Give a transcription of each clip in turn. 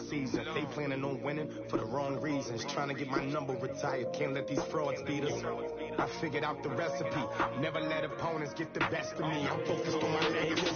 season. They planning on winning for the wrong reasons. Trying to get my number retired. Can't let these frauds beat us. I figured out the recipe. Never let opponents get the best of me. I'm focused on my legacy.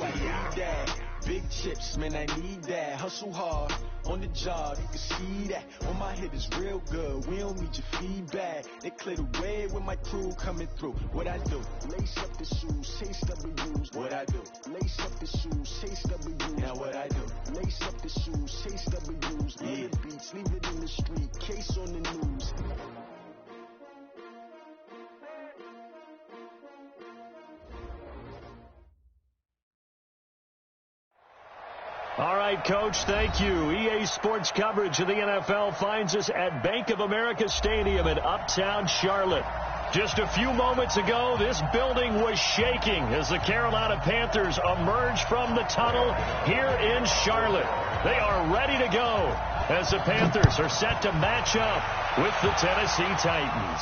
Big chips, man, I need that. Hustle hard on the job, you can see that. On my head is real good. We don't need your feedback. They clear the way with my crew coming through. What I do? Lace up the shoes, chase W's. What I do? Lace up the shoes, chase W's. Now what I do? Lace up the shoes, chase W's. Yeah. The beats, leave it in the street. Case on the news. All right, Coach, thank you. EA Sports coverage of the NFL finds us at Bank of America Stadium in Uptown Charlotte. Just a few moments ago, this building was shaking as the Carolina Panthers emerged from the tunnel here in Charlotte. They are ready to go as the Panthers are set to match up with the Tennessee Titans.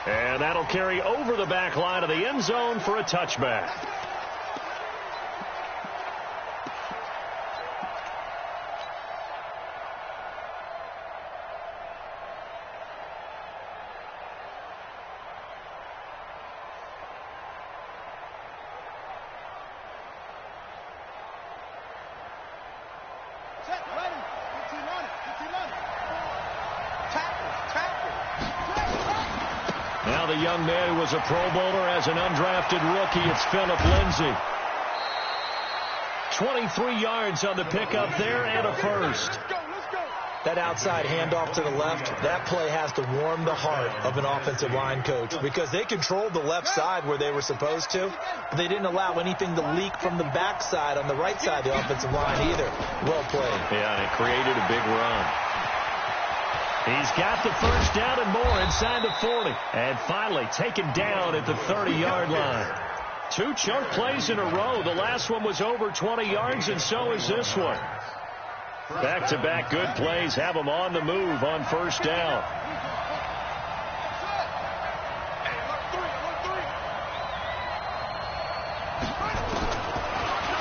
And that'll carry over the back line of the end zone for a touchback. Now the young man who was a Pro Bowler as an undrafted rookie, it's Philip Lindsay. 23 yards on the pickup there and a first. That outside handoff to the left, that play has to warm the heart of an offensive line coach because they controlled the left side where they were supposed to, but they didn't allow anything to leak from the backside on the right side of the offensive line either. Well played. Yeah, and it created a big run. He's got the first down and more inside the 40. And finally taken down at the 30-yard line. 2 chunk plays in a row. The last one was over 20 yards, and so is this one. Back-to-back good plays have them on the move on first down.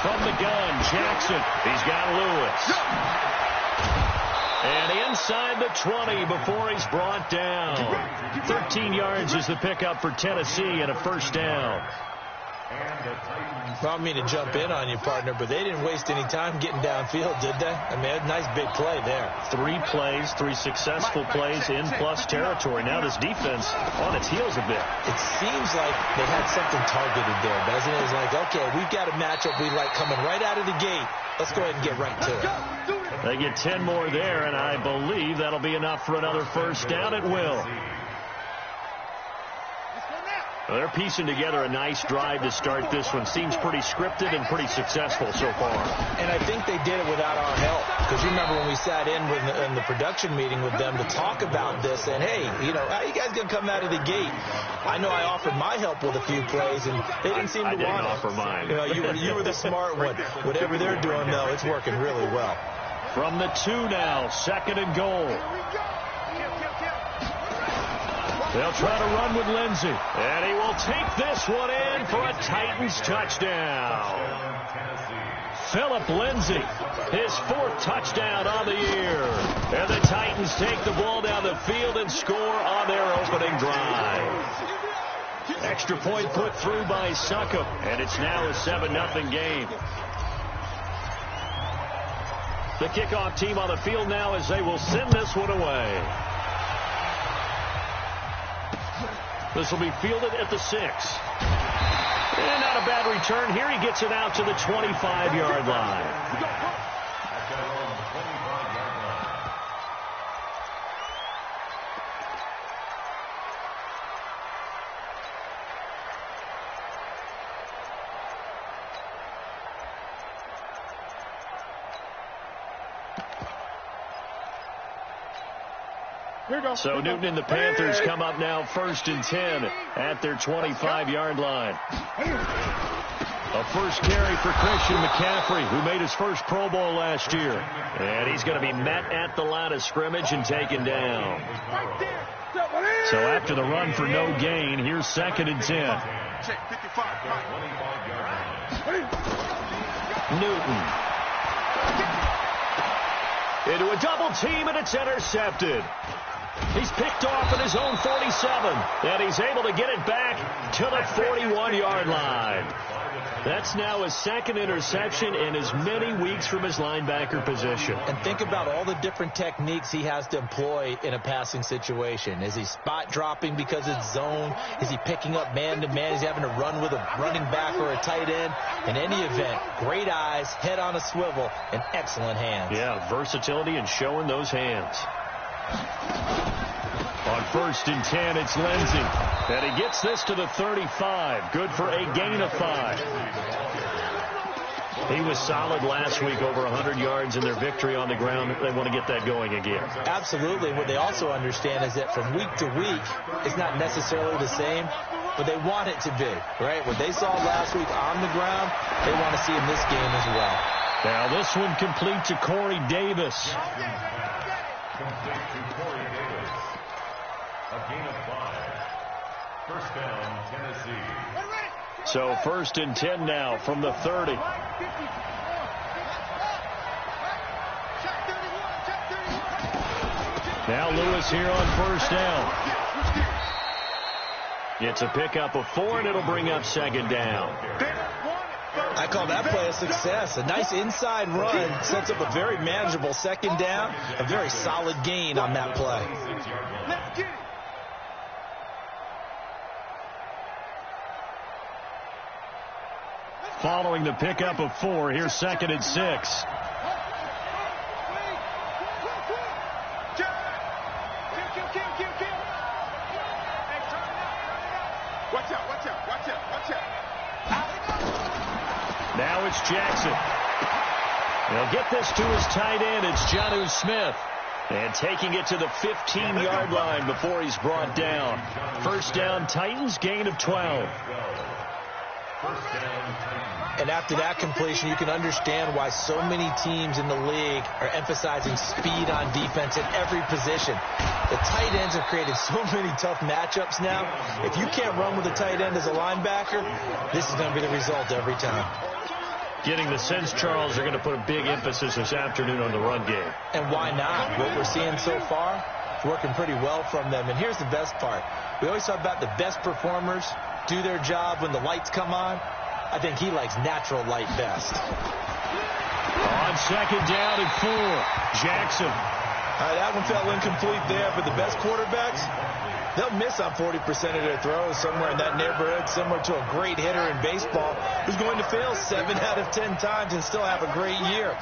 From the gun, Jackson. He's got Lewis. And inside the 20 before he's brought down. 13 yards is the pickup for Tennessee and a first down. I don't mean to jump in on you, partner, but they didn't waste any time getting downfield, did they? I mean, a nice big play there. 3 plays, 3 successful plays in plus territory. Now this defense on its heels a bit. It seems like they had something targeted there, doesn't it? It's like, okay, we've got a matchup we like coming right out of the gate. Let's go ahead and get right to it. They get 10 more there, and I believe that'll be enough for another first down at will. They're piecing together a nice drive to start this one. Seems pretty scripted and pretty successful so far. And I think they did it without our help. Because you remember when we sat in the production meeting with them to talk about this, and hey, you know, how you guys going to come out of the gate? I know I offered my help with a few plays, and they didn't seem to want it. I didn't offer mine. You know, you were the smart one. Whatever they're doing, though, it's working really well. From the 2 now, 2nd and goal. They'll try to run with Lindsay. And he will take this one in for a Titans touchdown. Philip Lindsay, his 4th touchdown on the year. And the Titans take the ball down the field and score on their opening drive. Extra point put through by Succop, and it's now a 7-0 game. The kickoff team on the field now as they will send this one away. This will be fielded at the 6. And not a bad return here. He gets it out to the 25-yard line. So Newton and the Panthers come up now 1st and 10 at their 25-yard line. A first carry for Christian McCaffrey, who made his first Pro Bowl last year. And he's going to be met at the line of scrimmage and taken down. So after the run for no gain, here's 2nd and 10. Newton. into a double team, and it's intercepted. He's picked off at his own 47, and he's able to get it back to the 41-yard line. That's now his second interception in as many weeks from his linebacker position. And think about all the different techniques he has to employ in a passing situation. Is he spot dropping because it's zone? Is he picking up man-to-man? Is he having to run with a running back or a tight end? In any event, great eyes, head on a swivel, and excellent hands. Yeah, versatility and showing those hands. On 1st and 10, it's Lindsey. And he gets this to the 35. Good for a gain of 5. He was solid last week, over 100 yards in their victory on the ground. They want to get that going again. Absolutely. What they also understand is that from week to week, it's not necessarily the same, but they want it to be, right? What they saw last week on the ground, they want to see in this game as well. Now this one complete to Corey Davis. A gain of 5. First down, Tennessee. So 1st and 10 now from the 30. Now Lewis here on 1st down. It's a pickup of 4, and it'll bring up 2nd down. I call that play a success. A nice inside run sets up a very manageable 2nd down. A very solid gain on that play. Following the pickup of 4, here's 2nd and 6. Watch out. Now it's Jackson. He'll get this to his tight end. It's Jonnu Smith. And taking it to the 15-yard line before he's brought down. 1st down, Titans, gain of 12. And after that completion, you can understand why so many teams in the league are emphasizing speed on defense at every position. The tight ends have created so many tough matchups now. If you can't run with a tight end as a linebacker, this is going to be the result every time. Getting the sense, Charles, they're going to put a big emphasis this afternoon on the run game. And why not? What we're seeing so far is working pretty well from them. And here's the best part. We always talk about the best performers do their job when the lights come on. I think he likes natural light best. On 2nd down and 4, Jackson. All right, that one fell incomplete there, but the best quarterbacks, they'll miss on 40% of their throws, somewhere in that neighborhood, similar to a great hitter in baseball who's going to fail 7 out of 10 times and still have a great year.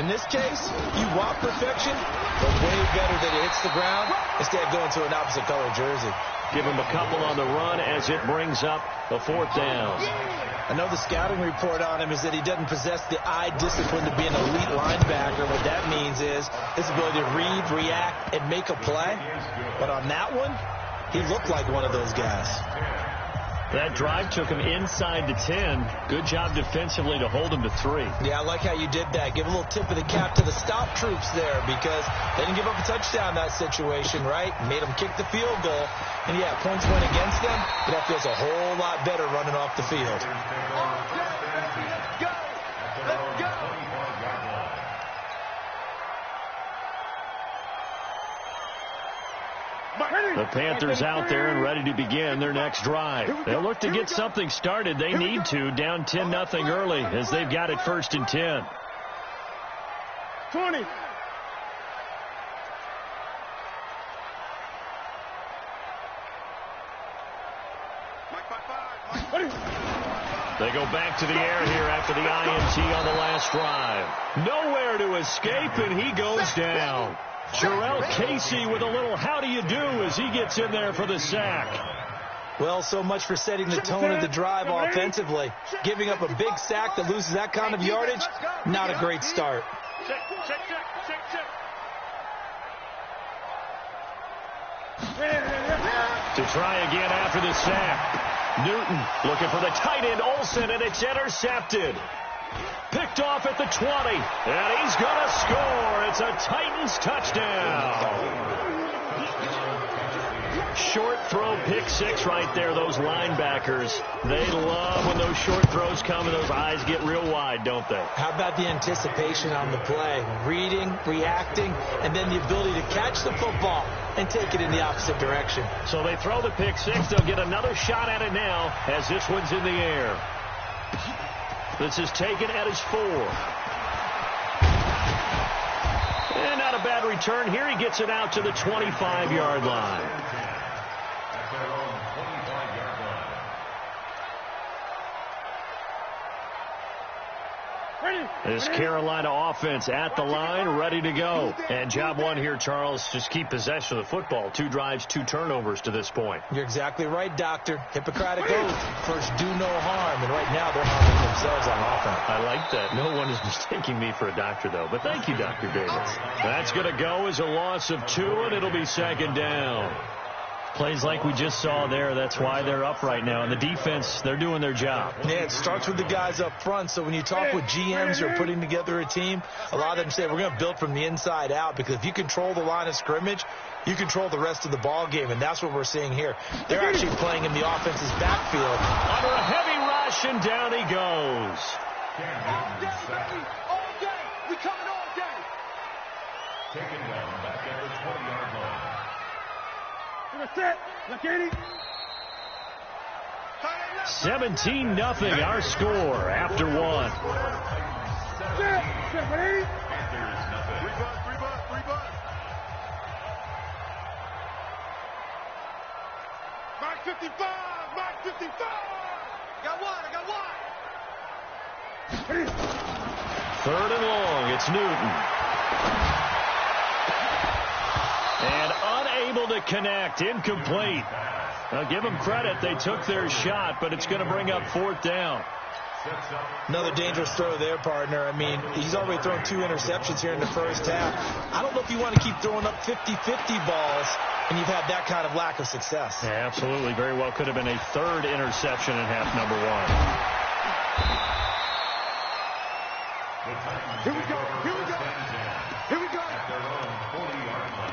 In this case, you want perfection, but way better that it hits the ground instead of going to an opposite color jersey. Give him a couple on the run as it brings up the 4th down. I know the scouting report on him is that he doesn't possess the eye discipline to be an elite linebacker. What that means is his ability to read, react, and make a play. But on that one, he looked like one of those guys. That drive took him inside the 10. Good job defensively to hold him to 3. Yeah, I like how you did that. Give a little tip of the cap to the stop troops there because they didn't give up a touchdown in that situation, right? Made them kick the field goal. And, yeah, points went against them, but that feels a whole lot better running off the field. The Panthers out there and ready to begin their next drive. They'll look to get something started. They need to, down 10-0 early as they've got it 1st and 10. 20. They go back to the air here after the INT on the last drive. Nowhere to escape, and he goes down. Jarrell Casey with a little how do you do as he gets in there for the sack. Well, so much for setting the tone of the drive offensively. Giving up a big sack that loses that kind of yardage, not a great start. To try again after the sack. Newton looking for the tight end Olsen, and it's intercepted. Picked off at the 20, and he's going to score. It's a Titans touchdown. Short throw pick six right there. Those linebackers, they love when those short throws come and those eyes get real wide, don't they? How about the anticipation on the play? Reading, reacting, and then the ability to catch the football and take it in the opposite direction. So they throw the pick six. They'll get another shot at it now as this one's in the air. This is taken at his 4. And not a bad return here. He gets it out to the 25-yard line. This Carolina offense at the line, ready to go. And job one here, Charles, just keep possession of the football. 2 drives, 2 turnovers to this point. You're exactly right, Doctor. Hippocratic oath. First, do no harm. And right now, they're harming themselves on offense. I like that. No one is mistaking me for a doctor, though. But thank you, Dr. Davis. That's going to go as a loss of 2, and it'll be second down. Plays like we just saw there. That's why they're up right now. And the defense, they're doing their job. Yeah, it starts with the guys up front. So when you talk with GMs who are putting together a team, a lot of them say we're going to build from the inside out, because if you control the line of scrimmage, you control the rest of the ball game, and that's what we're seeing here. They're actually playing in the offense's backfield. Under a heavy rush, and down he goes. All day, baby. All day. We coming all day. Taken down back at the 20-yard line. 17-0 our score after 1. Mark 55. Mark 55. I got one. 3rd and long. It's Newton. And unable to connect. Incomplete. Now give them credit. They took their shot, but it's going to bring up 4th down. Another dangerous throw there, partner. I mean, he's already thrown 2 interceptions here in the first half. I don't know if you want to keep throwing up 50-50 balls when you've had that kind of lack of success. Yeah, absolutely. Very well could have been a 3rd interception in half number 1. Here we go. Here we go. Here we go. At their own 40-yard line.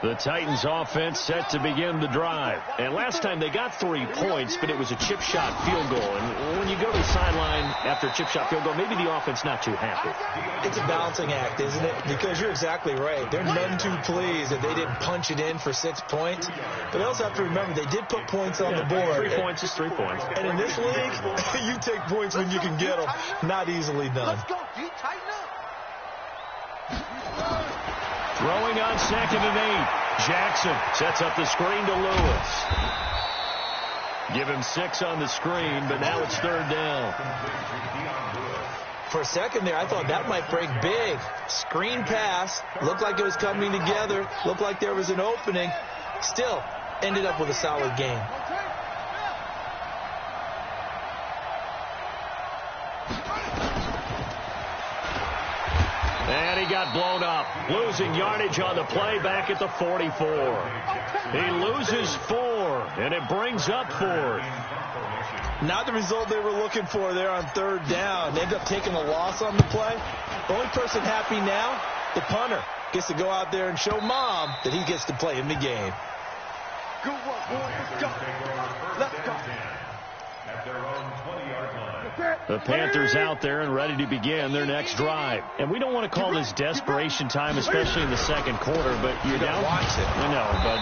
The Titans offense set to begin the drive. And last time they got 3 points, but it was a chip shot field goal. And when you go to the sideline after a chip shot field goal, maybe the offense not too happy. It's a balancing act, isn't it? Because you're exactly right. They're none too pleased that they didn't punch it in for 6 points. But they also have to remember they did put points on the board. 3 points is 3 points. And in this league, you take points when you can get them. Not easily done. Let's go, D. Tighten up. Throwing on 2nd and 8. Jackson sets up the screen to Lewis. Give him 6 on the screen, but now it's 3rd down. For a second there, I thought that might break big. Screen pass. Looked like it was coming together. Looked like there was an opening. Still, ended up with a solid game. And he got blown up, losing yardage on the play back at the 44. He loses 4, and it brings up 4th. Not the result they were looking for there on 3rd down. They ended up taking a loss on the play. The only person happy now, the punter, gets to go out there and show Mom that he gets to play in the game. Good work, boy. Let's go. Let's go. At their own 20-yard line. The Panthers out there and ready to begin their next drive. And we don't want to call this desperation time, especially in the 2nd quarter, but you're down. Watch it. I know, but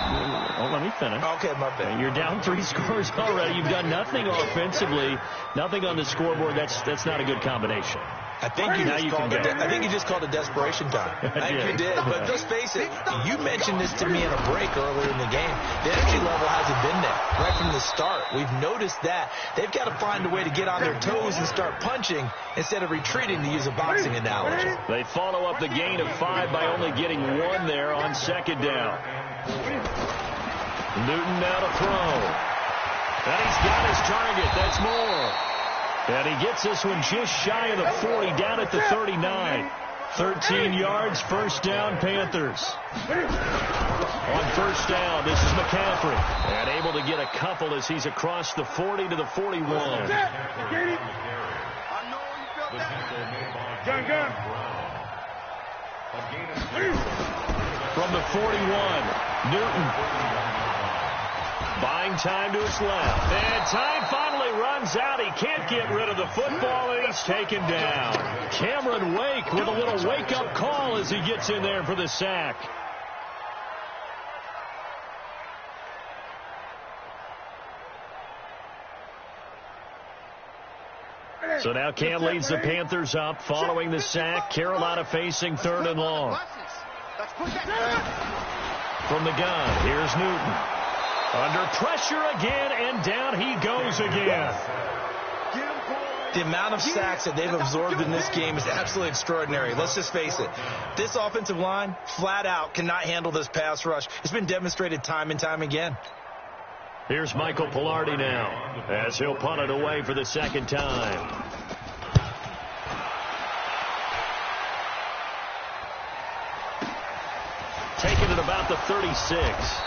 let me finish. Okay, my bad. You're down 3 scores already. You've done nothing offensively, nothing on the scoreboard. That's not a good combination. I think you just called it desperation time. I think you did. But let's face it, you mentioned this to me in a break earlier in the game. The energy level hasn't been there right from the start. We've noticed that. They've got to find a way to get on their toes and start punching instead of retreating, to use a boxing analogy. They follow up the gain of 5 by only getting 1 there on 2nd down. Newton now to throw. And he's got his target. That's more. And he gets this one just shy of the 40, down at the 39. 13 yards, 1st down, Panthers. On 1st down, this is McCaffrey. And able to get a couple as he's across the 40 to the 41. From the 41, Newton. Buying time to his left. And time finally runs out. He can't get rid of the football, and he's taken down. Cameron Wake with a little wake-up call as he gets in there for the sack. So now Cam leads the Panthers up following the sack. Carolina facing 3rd and long. From the gun, here's Newton. Under pressure again, and down he goes again. The amount of sacks that they've absorbed in this game is absolutely extraordinary. Let's just face it. This offensive line, flat out, cannot handle this pass rush. It's been demonstrated time and time again. Here's Michael Pilardi now, as he'll punt it away for the second time. Taking it about the 36.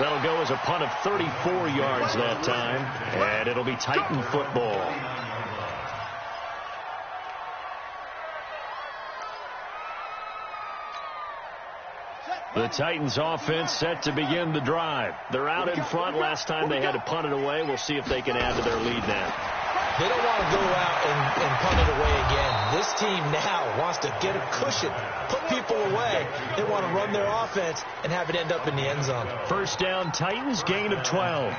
That'll go as a punt of 34 yards that time, and it'll be Titan football. The Titans offense set to begin the drive. They're out in front. Last time they had to punt it away. We'll see if they can add to their lead now. They don't want to go out and punt it away again. This team now wants to get a cushion, put people away. They want to run their offense and have it end up in the end zone. First down, Titans, gain of 12.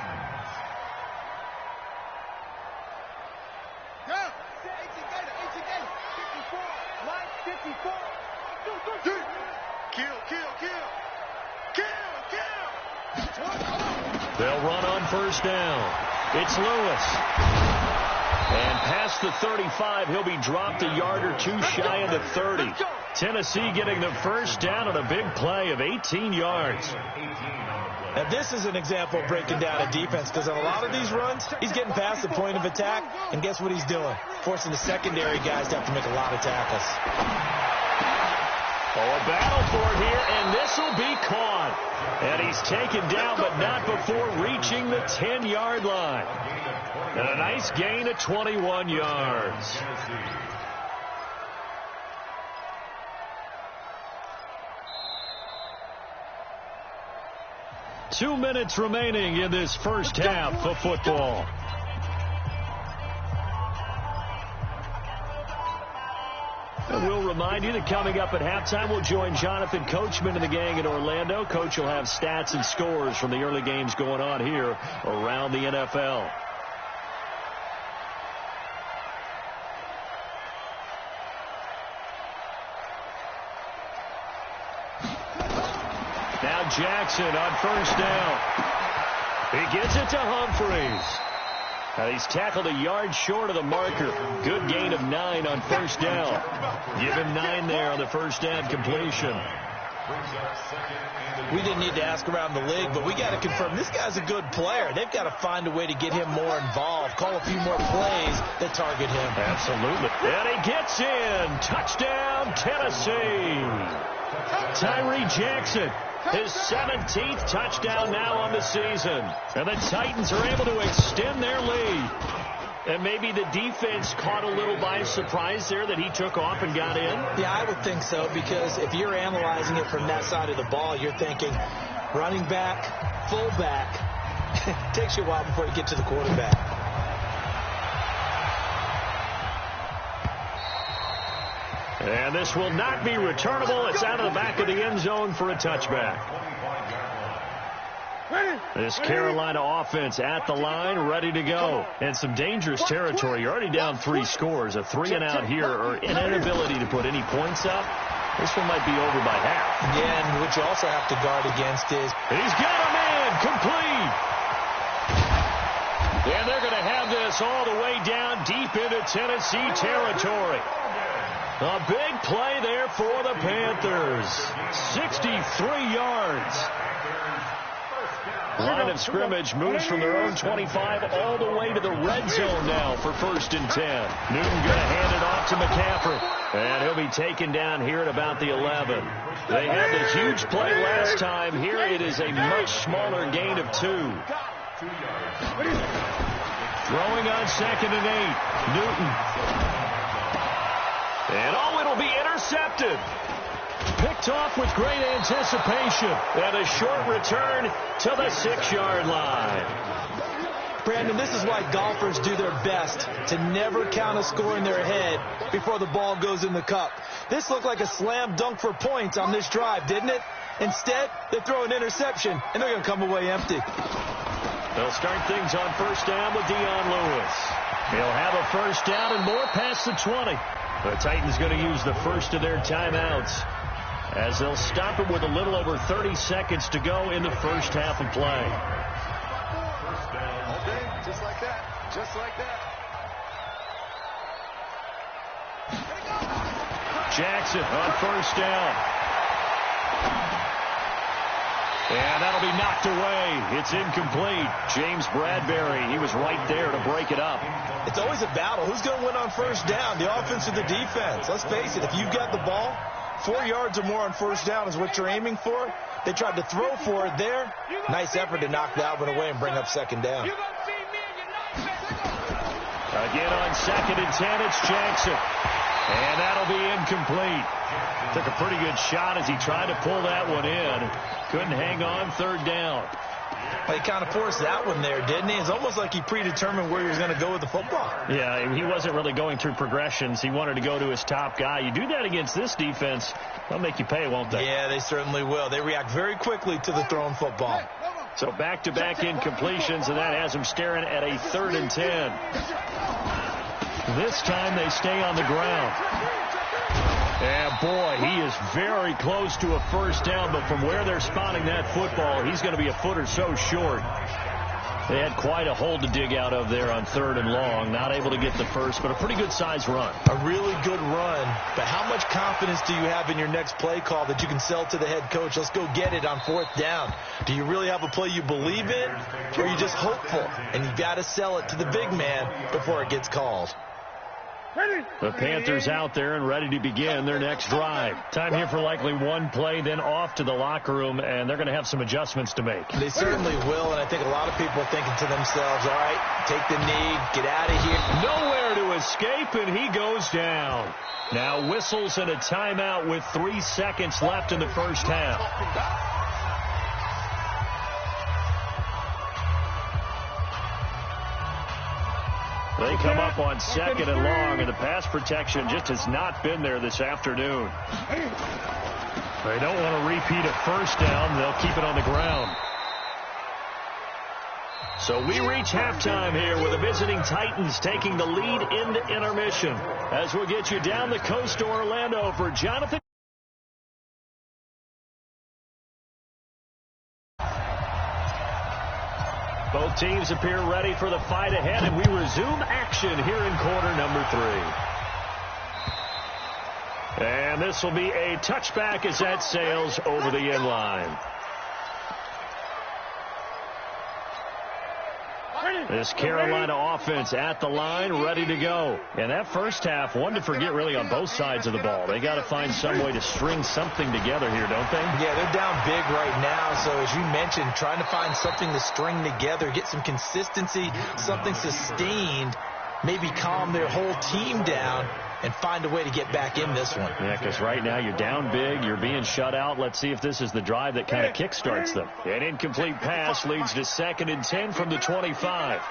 They'll run on first down. It's Lewis. And past the 35, he'll be dropped a yard or two shy of the 30. Tennessee getting the first down on a big play of 18 yards. Now, this is an example of breaking down a defense, because on a lot of these runs, he's getting past the point of attack, and guess what he's doing? Forcing the secondary guys to have to make a lot of tackles. Oh, a battle for it here, and this will be caught. And he's taken down, but not before reaching the 10-yard line. And a nice gain of 21 yards. Two minutes remaining in this first half of football. And we'll remind you that coming up at halftime, we'll join Jonathan Coachman and the gang in Orlando. Coach will have stats and scores from the early games going on here around the NFL. Now Jackson on first down. He gets it to Humphreys. Now he's tackled a yard short of the marker. Good gain of 9 on first down. Give him 9 there on the first down completion. We didn't need to ask around the league, but we got to confirm this guy's a good player. They've got to find a way to get him more involved, call a few more plays that target him. Absolutely. And he gets in. Touchdown, Tennessee. Tyree Jackson. His 17th touchdown now on the season. And the Titans are able to extend their lead. And maybe the defense caught a little by surprise there that he took off and got in. Yeah, I would think so, because if you're analyzing it from that side of the ball, you're thinking running back, fullback. It takes you a while before you get to the quarterback. And this will not be returnable. It's out of the back of the end zone for a touchback. This Carolina offense at the line, ready to go. And some dangerous territory. You're already down 3 scores. A 3-and-out here, or an inability to put any points up. This one might be over by half. Yeah, and what you also have to guard against is... He's got a man complete. And they're going to have this all the way down deep into Tennessee territory. A big play there for the Panthers. 63 yards. Line of scrimmage moves from their own 25 all the way to the red zone now for 1st and 10. Newton going to hand it off to McCaffrey. And he'll be taken down here at about the 11. They had the huge play last time. Here it is a much smaller gain of 2. Throwing on 2nd and 8. Newton. And it'll be intercepted. Picked off with great anticipation. And a short return to the 6-yard line. Brandon, this is why golfers do their best to never count a score in their head before the ball goes in the cup. This looked like a slam dunk for points on this drive, didn't it? Instead, they throw an interception, and they're going to come away empty. They'll start things on first down with Dion Lewis. He'll have a first down and more past the 20. The Titans going to use the first of their timeouts as they'll stop it with a little over 30 seconds to go in the first half of play. Just like that. Just like that. Jackson on first down. And that'll be knocked away. It's incomplete. James Bradbury, he was right there to break it up. It's always a battle. Who's going to win on first down, the offense or the defense? Let's face it, if you've got the ball, 4 yards or more on first down is what you're aiming for. They tried to throw for it there. Nice effort to knock that one away and bring up second down. Again on 2nd and 10, it's Jackson. And that'll be incomplete. Took a pretty good shot as he tried to pull that one in. Couldn't hang on, 3rd down. Well, he kind of forced that one there, didn't he? It's almost like he predetermined where he was going to go with the football. Yeah, he wasn't really going through progressions. He wanted to go to his top guy. You do that against this defense, they'll make you pay, won't they? Yeah, they certainly will. They react very quickly to the thrown football. So back-to-back incompletions, and that has him staring at a 3rd and 10. This time they stay on the ground. And, boy, he is very close to a first down, but from where they're spotting that football, he's going to be a foot or so short. They had quite a hole to dig out of there on 3rd and long. Not able to get the first, but a pretty good-sized run. A really good run, but how much confidence do you have in your next play call that you can sell to the head coach? Let's go get it on 4th down. Do you really have a play you believe in, or are you just hopeful? And you've got to sell it to the big man before it gets called. The Panthers out there and ready to begin their next drive. Time here for likely one play, then off to the locker room, and they're going to have some adjustments to make. They certainly will, and I think a lot of people are thinking to themselves, all right, take the knee, get out of here. Nowhere to escape, and he goes down. Now whistles and a timeout with 3 seconds left in the first half. They come up on 2nd and long, and the pass protection just has not been there this afternoon. They don't want to repeat a first down. They'll keep it on the ground. So we reach halftime here with the visiting Titans taking the lead into intermission. As we'll get you down the coast to Orlando for Jonathan. Both teams appear ready for the fight ahead, and we resume action here in quarter number 3. And this will be a touchback as that sails over the end line. This Carolina offense at the line, ready to go. And that first half, one to forget really on both sides of the ball. They got to find some way to string something together here, don't they? Yeah, they're down big right now. So as you mentioned, trying to find something to string together, get some consistency, something sustained, maybe calm their whole team down and find a way to get back in this one. Yeah, because right now you're down big, you're being shut out. Let's see if this is the drive that kind of kickstarts them. An incomplete pass leads to 2nd and 10 from the 25.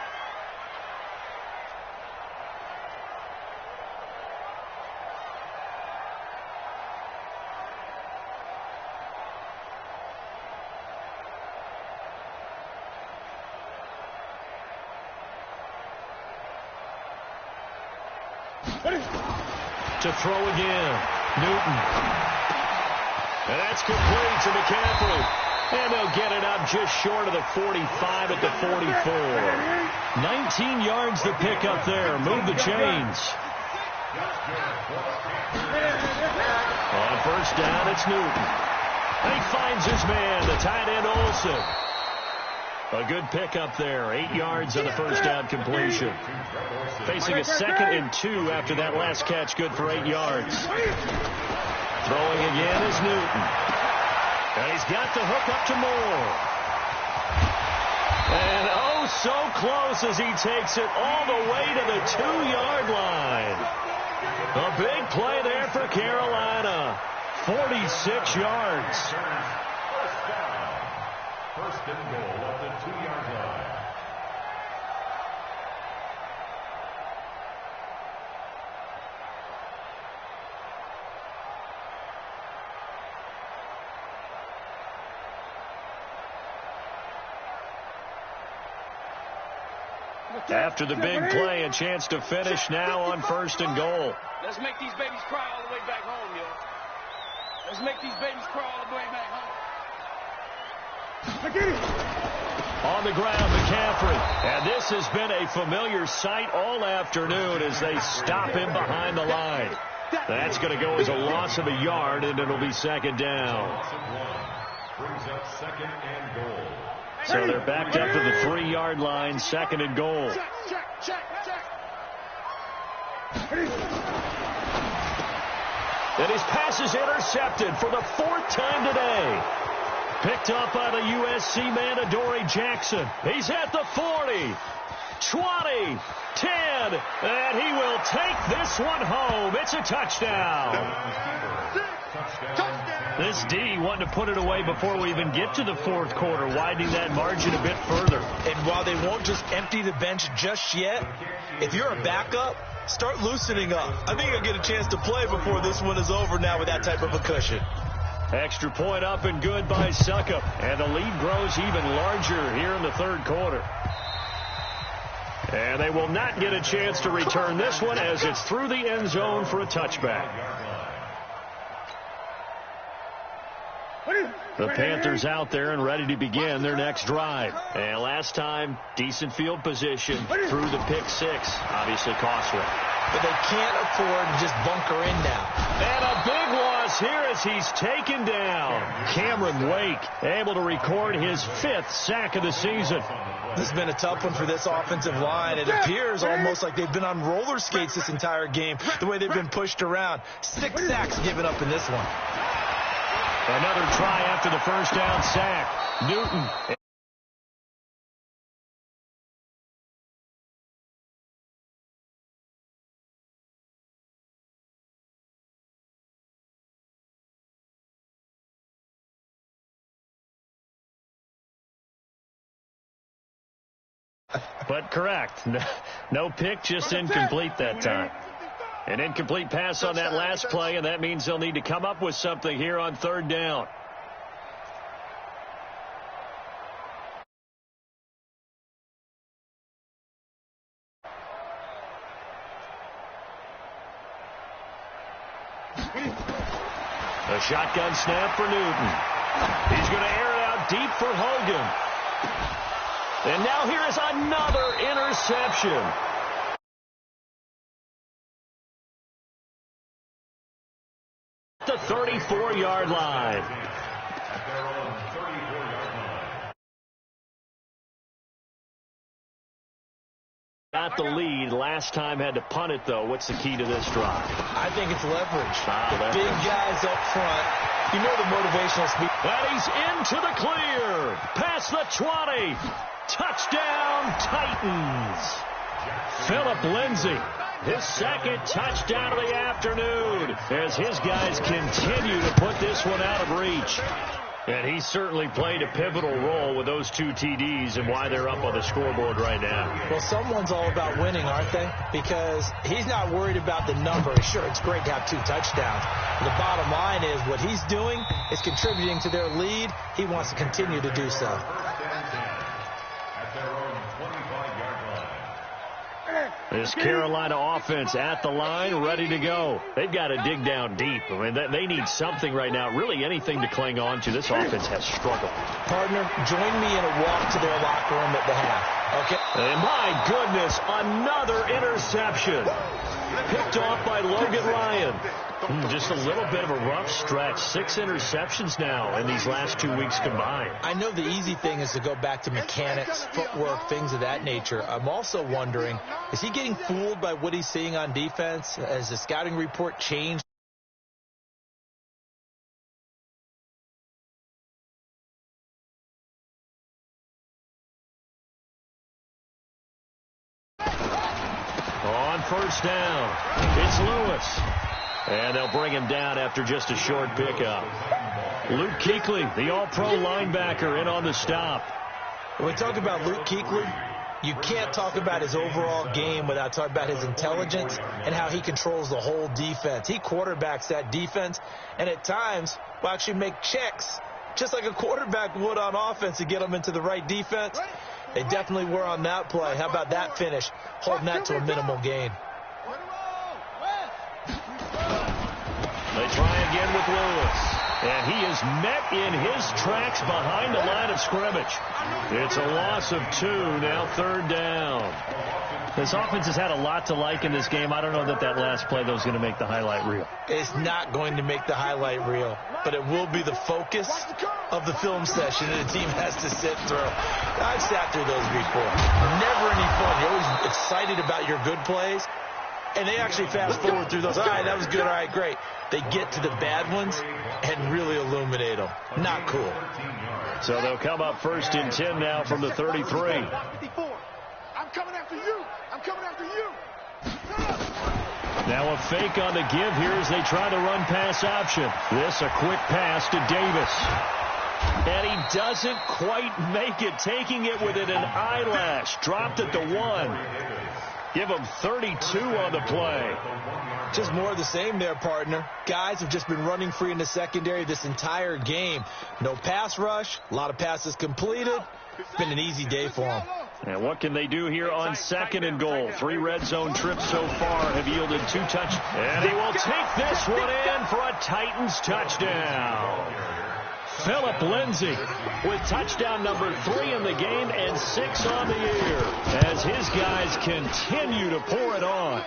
To throw again, Newton. And that's complete to McCaffrey. And they'll get it up just short of the 45 at the 44. 19 yards to pick up there. Move the chains. On first down, it's Newton. He finds his man, the tight end Olsen. A good pickup there. 8 yards on the first down completion. Facing a 2nd and 2 after that last catch. Good for 8 yards. Throwing again is Newton. And he's got the hook up to Moore. And oh, so close as he takes it all the way to the 2-yard line. A big play there for Carolina. 46 yards. First and goal at the 2-yard line. After the big play, a chance to finish now on first and goal. Let's make these babies cry all the way back home, yo. Let's make these babies cry all the way back home. On the ground, McCaffrey. And this has been a familiar sight all afternoon as they stop him behind the line. That's going to go as a loss of a yard, and it'll be second down. Brings up second and goal. So they're backed up to the 3-yard line, second and goal. And his pass is intercepted for the 4th time today. Picked up by the USC man, Adoree Jackson. He's at the 40, 20, 10, and he will take this one home. It's a touchdown. This D wanting to put it away before we even get to the 4th quarter, widening that margin a bit further. And while they won't just empty the bench just yet, if you're a backup, start loosening up. I think you'll get a chance to play before this one is over now with that type of a cushion. Extra point up and good by Suckup. And the lead grows even larger here in the 3rd quarter. And they will not get a chance to return this one as it's through the end zone for a touchback. The Panthers out there and ready to begin their next drive. And last time, decent field position through the pick 6. Obviously costly. But they can't afford to just bunker in now. And a big loss here as he's taken down. Cameron Wake able to record his 5th sack of the season. This has been a tough one for this offensive line. It appears almost like they've been on roller skates this entire game, the way they've been pushed around. 6 sacks given up in this one. Another try after the first down sack. Newton. But correct. No pick, just incomplete that time. An incomplete pass on that last play, and that means they'll need to come up with something here on 3rd down. A shotgun snap for Newton. He's going to air it out deep for Hogan. And now here is another interception. The 34-yard line. Got the lead. Last time had to punt it, though. What's the key to this drive? I think it's leverage. The big guys up front. You know the motivational speed. And he's into the clear. Past the 20. Touchdown, Titans. Philip Lindsay. His 2nd touchdown of the afternoon as his guys continue to put this one out of reach. And he certainly played a pivotal role with those 2 TDs and why they're up on the scoreboard right now. Well, someone's all about winning, aren't they? Because he's not worried about the number. Sure, it's great to have 2 touchdowns. But the bottom line is what he's doing is contributing to their lead. He wants to continue to do so. This Carolina offense at the line, ready to go. They've got to dig down deep. I mean, they need something right now, really anything to cling on to. This offense has struggled. Partner, join me in a walk to their locker room at the half. Okay. And my goodness, another interception. Picked off by Logan Ryan. Just a little bit of a rough stretch. 6 interceptions now in these last 2 weeks combined. I know the easy thing is to go back to mechanics, footwork, things of that nature. I'm also wondering, is he getting fooled by what he's seeing on defense? Has the scouting report changed? On first down, it's Lewis. And they'll bring him down after just a short pickup. Luke Kuechly, the all-pro linebacker, in on the stop. When we talk about Luke Kuechly, you can't talk about his overall game without talking about his intelligence and how he controls the whole defense. He quarterbacks that defense, and at times will actually make checks, just like a quarterback would on offense, to get them into the right defense. They definitely were on that play. How about that finish, holding that to a minimal gain? They try again with Lewis. And he is met in his tracks behind the line of scrimmage. It's a loss of 2, now third down. This offense has had a lot to like in this game. I don't know that last play, though, is going to make the highlight reel. It's not going to make the highlight reel, but it will be the focus of the film session that the team has to sit through. I've sat through those before. Never any fun. You're always excited about your good plays, and they actually fast forward through those. All right, that was good. All right, great. They get to the bad ones and really illuminate them. Not cool. So they'll come up first and 10 now from the 33. 54. I'm coming after you. I'm coming after you. Now a fake on the give here as they try the run-pass option. This a quick pass to Davis. And he doesn't quite make it, taking it within an eyelash. Dropped at the 1. Give him 32 on the play. Just more of the same there, partner. Guys have just been running free in the secondary this entire game. No pass rush, a lot of passes completed. It's been an easy day for them. And what can they do here on second and goal? 3 red zone trips so far have yielded 2 touchdowns. And he will take this one in for a Titans touchdown. Philip Lindsay with touchdown number 3 in the game and 6 on the year as his guys continue to pour it on.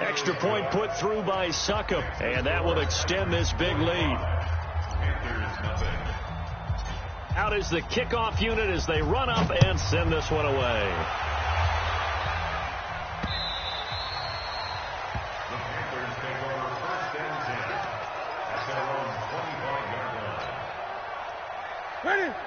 Extra point put through by Succop, and that will extend this big lead. Out is the kickoff unit as they run up and send this one away.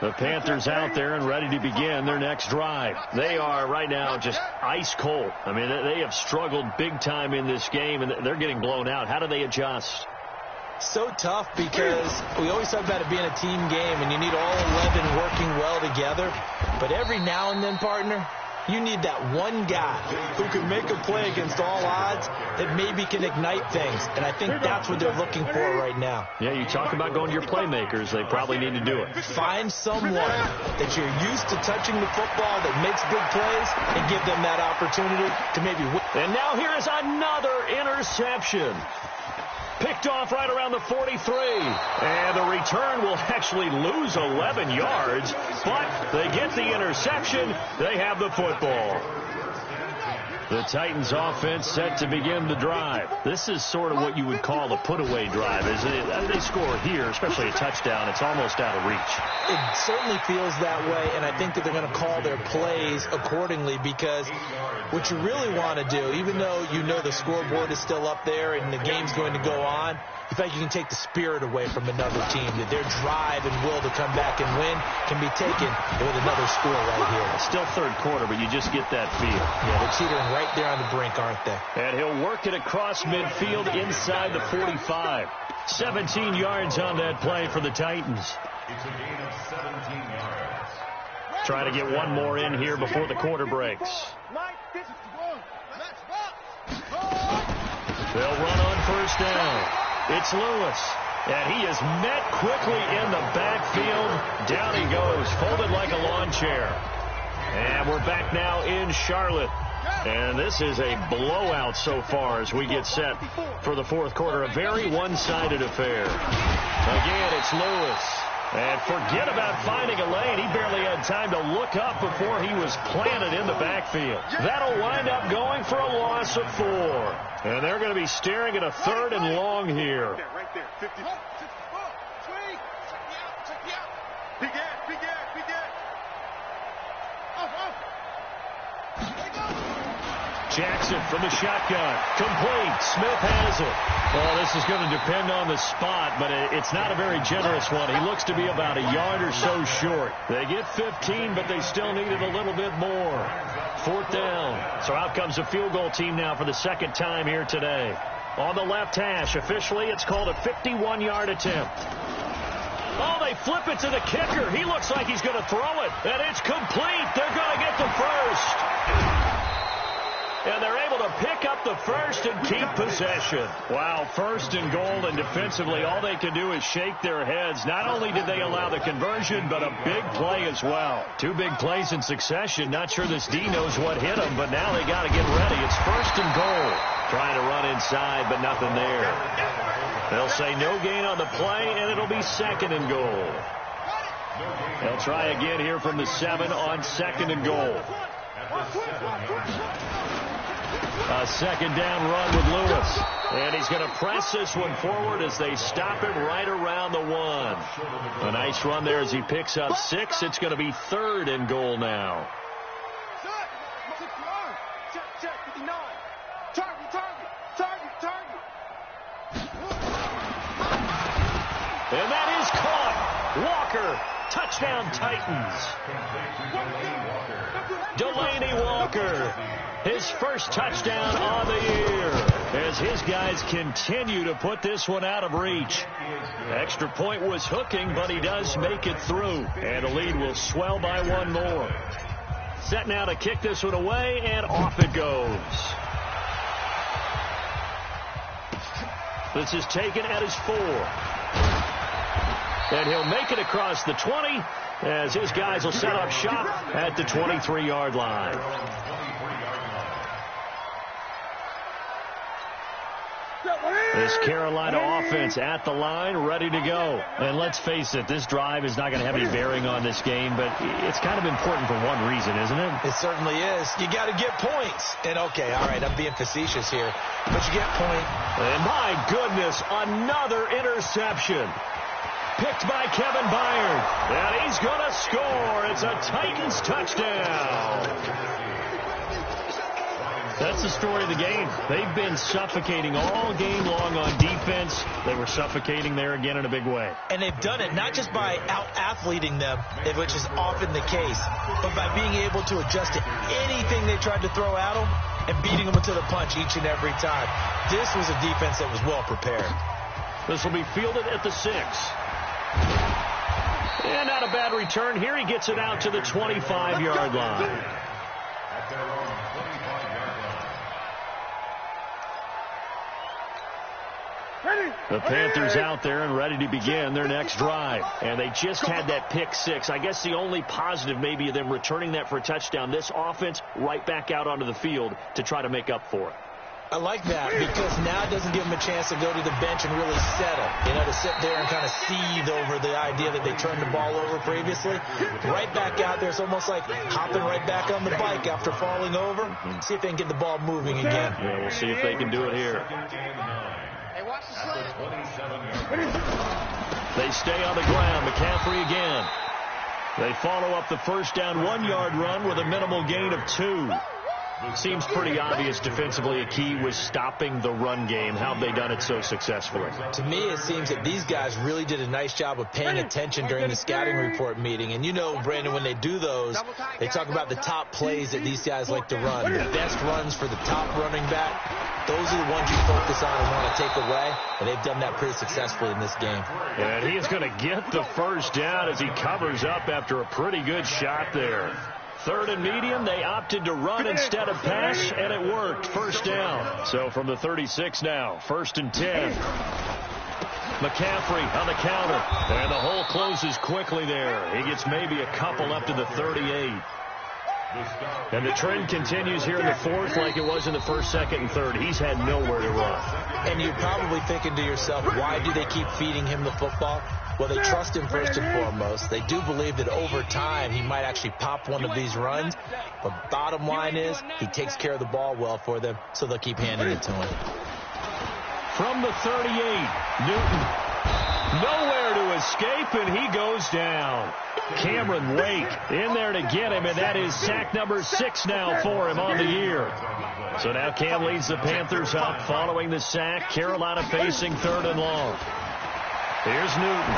The Panthers out there and ready to begin their next drive. They are right now just ice cold. I mean, they have struggled big time in this game, and they're getting blown out. How do they adjust? So tough because we always talk about it being a team game, and you need all 11 working well together. But every now and then, partner, you need that one guy who can make a play against all odds that maybe can ignite things. And I think that's what they're looking for right now. Yeah, you talk about going to your playmakers. They probably need to do it. Find someone that you're used to touching the football that makes big plays and give them that opportunity to maybe win. And now here is another interception. Picked off right around the 43. And the return will actually lose 11 yards, but they get the interception. They have the football. The Titans offense set to begin the drive. This is sort of what you would call a put-away drive, isn't it? They score here, especially a touchdown. It's almost out of reach. It certainly feels that way, and I think that they're going to call their plays accordingly because what you really want to do, even though you know the scoreboard is still up there and the game's going to go on, in fact, you can take the spirit away from another team, that their drive and will to come back and win can be taken with another score right here. It's still third quarter, but you just get that feel. Yeah, they're teetering right there on the brink, aren't they? And he'll work it across midfield inside the 45. 17 yards on that play for the Titans. It's a gain of 17 yards. Try to get one more in here before the quarter breaks. They'll run on first down. It's Lewis, and he is met quickly in the backfield. Down he goes, folded like a lawn chair. And we're back now in Charlotte. And this is a blowout so far as we get set for the fourth quarter. A very one-sided affair. Again, it's Lewis. And forget about finding a lane. He barely had time to look up before he was planted in the backfield. That'll wind up going for a loss of 4. And they're going to be staring at a 3rd and long here. Right there, 50. Check me out. Big ad. Jackson from the shotgun. Complete. Smith has it. Well, this is going to depend on the spot, but it's not a very generous one. He looks to be about a yard or so short. They get 15, but they still needed a little bit more. 4th down. So out comes a field goal team now for the second time here today. On the left hash, officially, it's called a 51-yard attempt. Oh, they flip it to the kicker. He looks like he's going to throw it, and it's complete. They're going to get the first. And they're able to pick up the first and keep possession. Wow, 1st and goal, and defensively, all they can do is shake their heads. Not only did they allow the conversion, but a big play as well. 2 big plays in succession. Not sure this D knows what hit them, but now they got to get ready. It's 1st and goal. Trying to run inside, but nothing there. They'll say no gain on the play, and it'll be 2nd and goal. They'll try again here from the 7 on 2nd and goal. A 2nd down run with Lewis. And he's going to press this one forward as they stop him right around the 1. A nice run there as he picks up 6. It's going to be 3rd and goal now. And that is caught. Walker, touchdown Titans. Delaney Walker, his first touchdown on the year, as his guys continue to put this one out of reach. Extra point was hooking, but he does make it through, and the lead will swell by 1 more. Set now to kick this one away, and off it goes. This is taken at his 4. And he'll make it across the 20 as his guys will set up shop at the 23-yard line. This Carolina offense at the line, ready to go. And let's face it, this drive is not going to have any bearing on this game, but it's kind of important for one reason, isn't it? It certainly is. You got to get points. And, okay, all right, I'm being facetious here, but you get point. And, my goodness, another interception. Picked by Kevin Byard. And he's going to score. It's a Titans touchdown. That's the story of the game. They've been suffocating all game long on defense. They were suffocating there again in a big way. And they've done it not just by out-athleting them, which is often the case, but by being able to adjust to anything they tried to throw at them and beating them to the punch each and every time. This was a defense that was well prepared. This will be fielded at the 6. And not a bad return here. He gets it out to the 25-yard line. The Panthers out there and ready to begin their next drive. And they just had that pick 6. I guess the only positive maybe of them returning that for a touchdown. This offense right back out onto the field to try to make up for it. I like that because now it doesn't give them a chance to go to the bench and really settle. You know, to sit there and kind of seethe over the idea that they turned the ball over previously. Right back out there. It's almost like hopping right back on the bike after falling over. See if they can get the ball moving again. Yeah, we'll see if they can do it here. Hey, watch the slant. They stay on the ground. McCaffrey again. They follow up the first down 1-yard run with a minimal gain of 2. Seems pretty obvious defensively a key was stopping the run game. How have they done it so successfully? To me, it seems that these guys really did a nice job of paying attention during the scouting report meeting. And you know, Brandon, when they do those, they talk about the top plays that these guys like to run. The best runs for the top running back. Those are the ones you focus on and want to take away. And they've done that pretty successfully in this game. And he is going to get the first down as he covers up after a pretty good shot there. 3rd and medium, they opted to run instead of pass, and it worked. First down. So from the 36 now, 1st and 10. McCaffrey on the counter. And the hole closes quickly there. He gets maybe a couple up to the 38. And the trend continues here in the 4th like it was in the 1st, 2nd, and 3rd. He's had nowhere to run. And you're probably thinking to yourself, why do they keep feeding him the football? Well, they trust him first and foremost. They do believe that over time he might actually pop one of these runs. But bottom line is he takes care of the ball well for them, so they'll keep handing it to him. From the 38, Newton. Nowhere to escape, and he goes down. Cameron Wake in there to get him, and that is sack number 6 now for him on the year. So now Cam leads the Panthers up following the sack. Carolina facing 3rd and long. Here's Newton.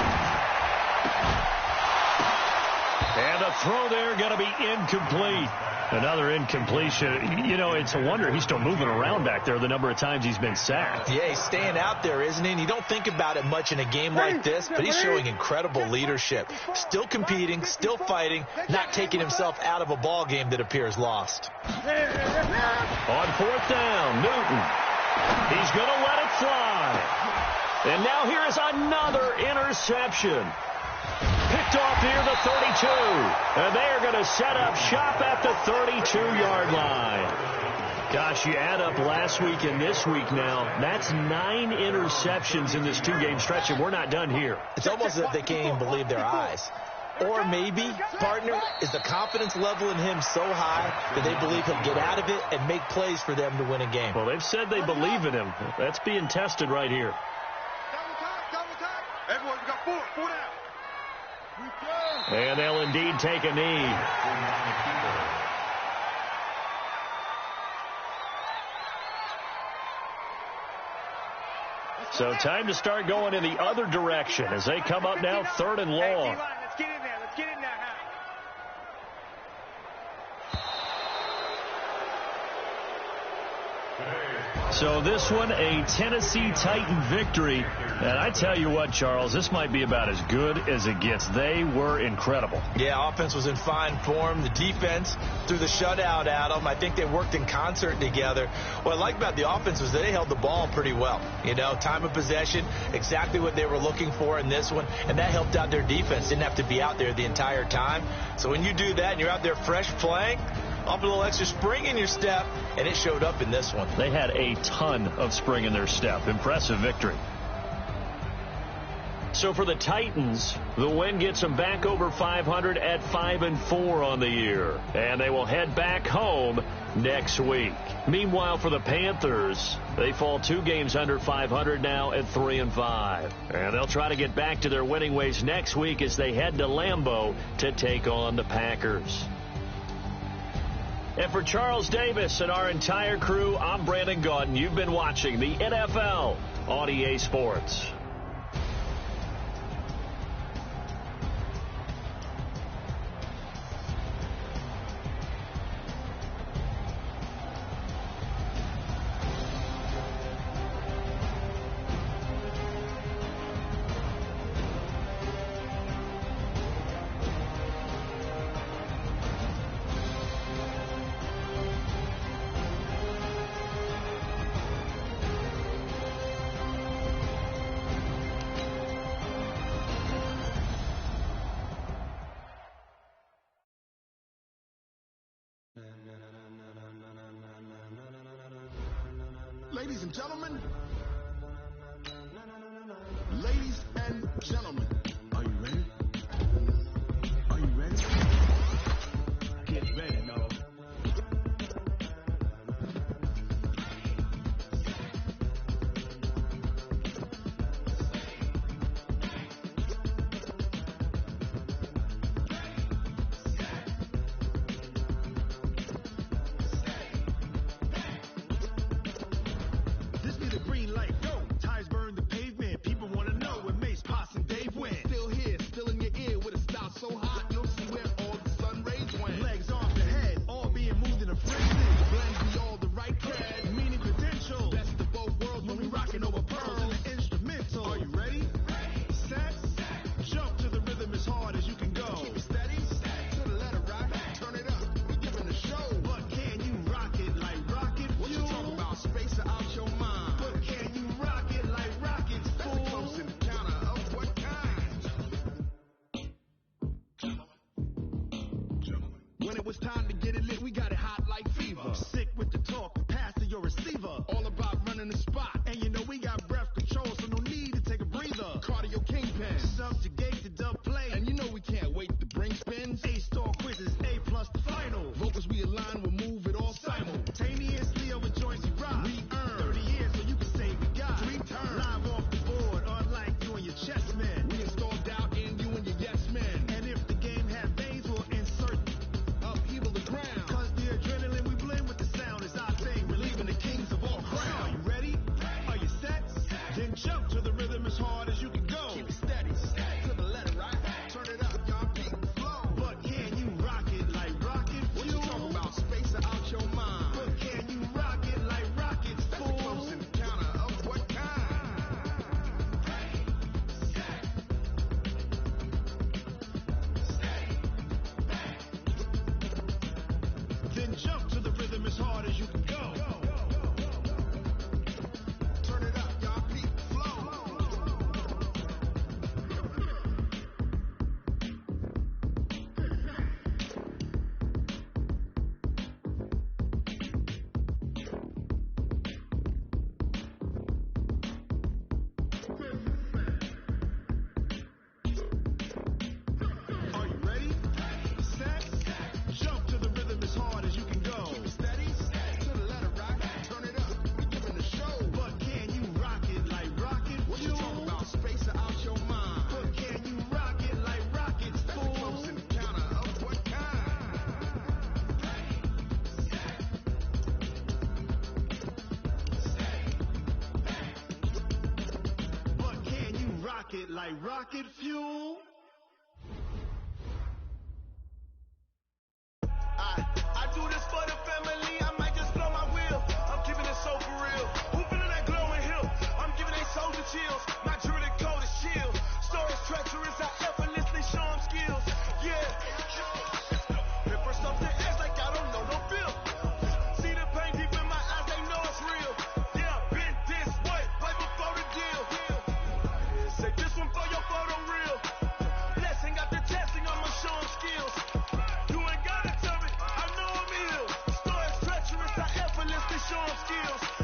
And a throw there going to be incomplete. Another incompletion. You know, it's a wonder he's still moving around back there the number of times he's been sacked. Yeah, he's staying out there, isn't he? And you don't think about it much in a game like this, but he's showing incredible leadership. Still competing, still fighting, not taking himself out of a ball game that appears lost. On fourth down, Newton. He's going to let it fly. And now here is another interception. Picked off near the 32. And they are going to set up shop at the 32-yard line. Gosh, you add up last week and this week now, that's 9 interceptions in this 2-game stretch, and we're not done here. It's almost as if they can't even believe their eyes. Or maybe, partner, is the confidence level in him so high that they believe he'll get out of it and make plays for them to win a game. Well, they've said they believe in him. That's being tested right here. Double time. Everyone, you got 4 down. And they'll indeed take a knee. So time to start going in the other direction as they come up now 3rd and long. Let's get in there. Let's get in there. So this one, a Tennessee Titan victory. And I tell you what, Charles, this might be about as good as it gets. They were incredible. Yeah, offense was in fine form. The defense threw the shutout at them. I think they worked in concert together. What I like about the offense was that they held the ball pretty well. You know, time of possession, exactly what they were looking for in this one. And that helped out their defense. Didn't have to be out there the entire time. So when you do that and you're out there fresh playing, up a little extra spring in your step, and it showed up in this one. They had a ton of spring in their step. Impressive victory. So for the Titans, the win gets them back over 500 at 5-4 on the year. And they will head back home next week. Meanwhile, for the Panthers, they fall 2 games under 500 now at 3-5. And they'll try to get back to their winning ways next week as they head to Lambeau to take on the Packers. And for Charles Davis and our entire crew, I'm Brandon Gaudin. You've been watching the NFL on EA Sports. Ladies and gentlemen, ladies and gentlemen, are you ready? Are you ready? Get ready, no. When it was time to get it lit, we got it hot like fever. Sick with the talk, pass to your receiver. All about running the spot. And you know we got breath control, so no need to take a breather. Cardio kingpin, subjugate the dub play. And you know we can't wait to bring spins. A-star quizzes, A+ the final. Vocals we align, we'll move it all simultaneously over joints we rock. We earn 30 years so you can say we got 3 turns. Live off the board, unlike you and your chess men. We install doubt in you and your yes men. And if the game had veins, we'll insert upheaval the ground. Cause the adrenaline we blend with the sound is our thing. Relieving the kings of all crowd. Are you ready? Are you pocket like rocket fuel. I do this for the family, I might just blow my wheel. I'm keeping it so for real. Who feeling that glowing hill? I'm giving they soldier chills. My jewelry coat is chill. Storage treacherous, I effortlessly show them skills. Yeah. Hit first off the edge like I don't know no bill. See the pain deep in my eyes, they know it's real. Yeah, been this way before the deal. Say this one for your photo reel. Blessing got the testing, I'ma show them skills. You ain't gotta tell me, I know I'm ill. Storage treacherous, I effortlessly show them skills.